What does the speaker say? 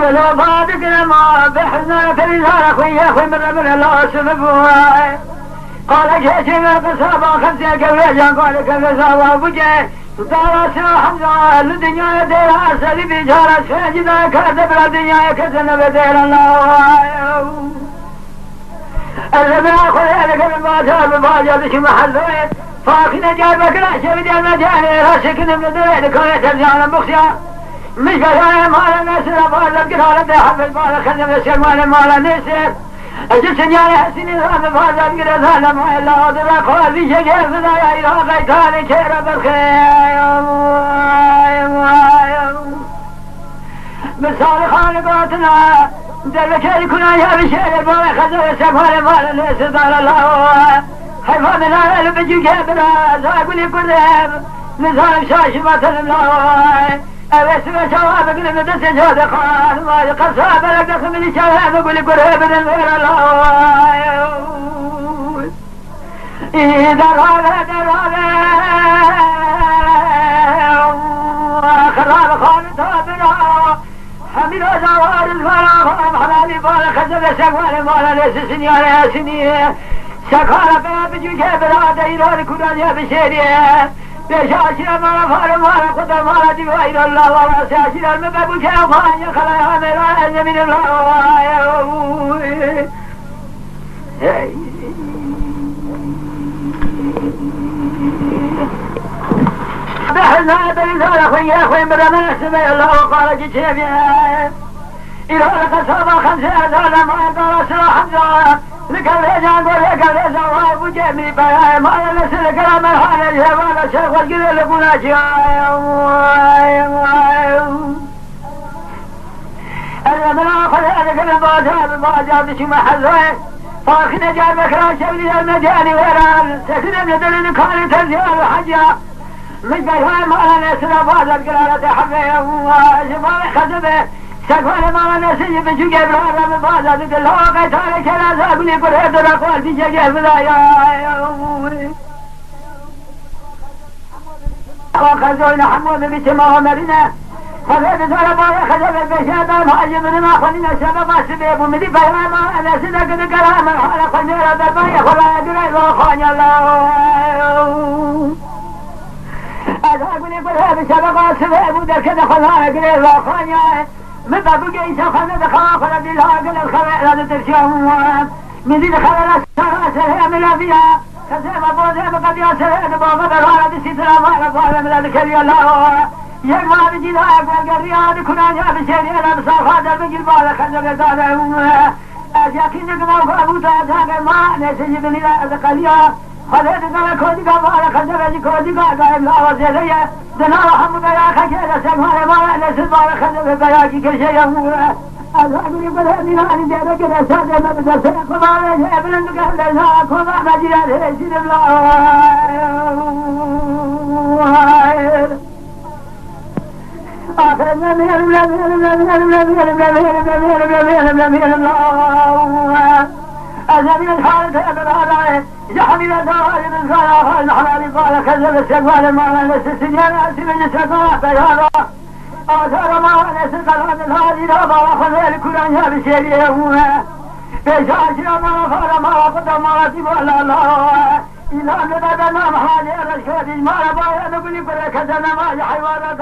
قلوا بعدك ما بحنا كريزان اخوي اخوي من الله سبحانه قال جيت من قصابة خمسة قبل قال كقصابة بجي دارس حمزة الدنيا دير أسد بجارة سجدة كذب الدنيا كذب بدير الله الربنا خليلك من باجر باجر شو محلوه فاخنا جابك رأسه بدي المجاني راسك من دريد كونت الجانة بخشا مش بلاي مال الناس لفاظة قرارة دي حفظ مال خزم الشمال مال النسر أجل سنياني حسيني ذات فاظة قرارة ذات ما إلا أدرى قوال في شجر فضايا إلى غيتاني كيرا بالخير بصار خالقاتنا دلك يكون يا بشير الباري خزم الشمال مال النسر دار الله حفظ الله لبجي كبرا زاقلي قرب نظام شاش ما تلم الله أبسم شوابك لمدس جودقان ما يقصى بلك دخل شواب أقول قريب من غير الله إذا غاب درابه خراب خالد هابنا حمل زوار الفراغ حلالي بال خزب سقوال مالا ليس سنيانا سنيه سكارة باب جوجه برادة إلى الكرة يا بشيريه بشاشر ما فعل ما قد ما دي إلى الله ولا شاشر المباب كافان يخلى ملا من الله بحنا برزال أخوي أخوي برنا سمي الله قال جيبيه إلى القصابة خمسة أزال ما قال سلا حمزة لك الرجال ولك الرجال وجمي بيا ما ينسل كلام الحال الجوال الشيخ والقذل لقنا الرمنا أخذ هذا الباجاب بشي محلوه فاخنا جاب مكران شبلي المجاني ويران سكنا بيدل نكالي تنزيل الحجة مش بيها ما لنسل بازد قرارة حبه وشباب خزبه سكوان ما نسي بجوجي برا من بازا دل هو قتال كلا زابني قريب در اقوال في جگه فضايا وخزوين حمود بسما ومرنا خذت زال بايا خذت البشادة الحاج من ما خلينا سبب سبيب ومدي بيها ما انا سنك ذكرها من حالة خنيرة دربايا خلا يدري وخاني الله أذاقني قريب سبب سبيب ودركنا خلا يدري وخاني متى بقي إنسان دخل بالله قل الخير لا ترشون من ذي دخل السراسر من فيها كسب بوزه قد يسر بابا برا بستر ما قال من ذكر الله يجمع بجداك والقريان كنا جاب شيء لا بصافات بقل بالا خذ قدامه أجاكين جمعوا أبو تاجا ما نسي بني ذكريا خذت قال كودي قال خذ كودي قال لا وزيرية دنا محمد يا خجل سمع ما نسي بالا خذ بياكي كل شيء أذهبني بدأني عن ذلك الأساد ما بدأت قبال ابن قال لا قبال مجال هيسين الله آخر أذهب من الحالة أبراله جحمل الدوائر من صلاة الحلال قال كذب السقوال ما نسي السجان أسمن السقوال بيهالا آثار ما نسق الأرض هذه الأرض وأخذ الكران يا بشيريه بشاشر ما فعل ما قدر ما رتب ولا الله إلا أن بدنا محالي الرشاد ما ربايا نقول بركتنا ما حيوانات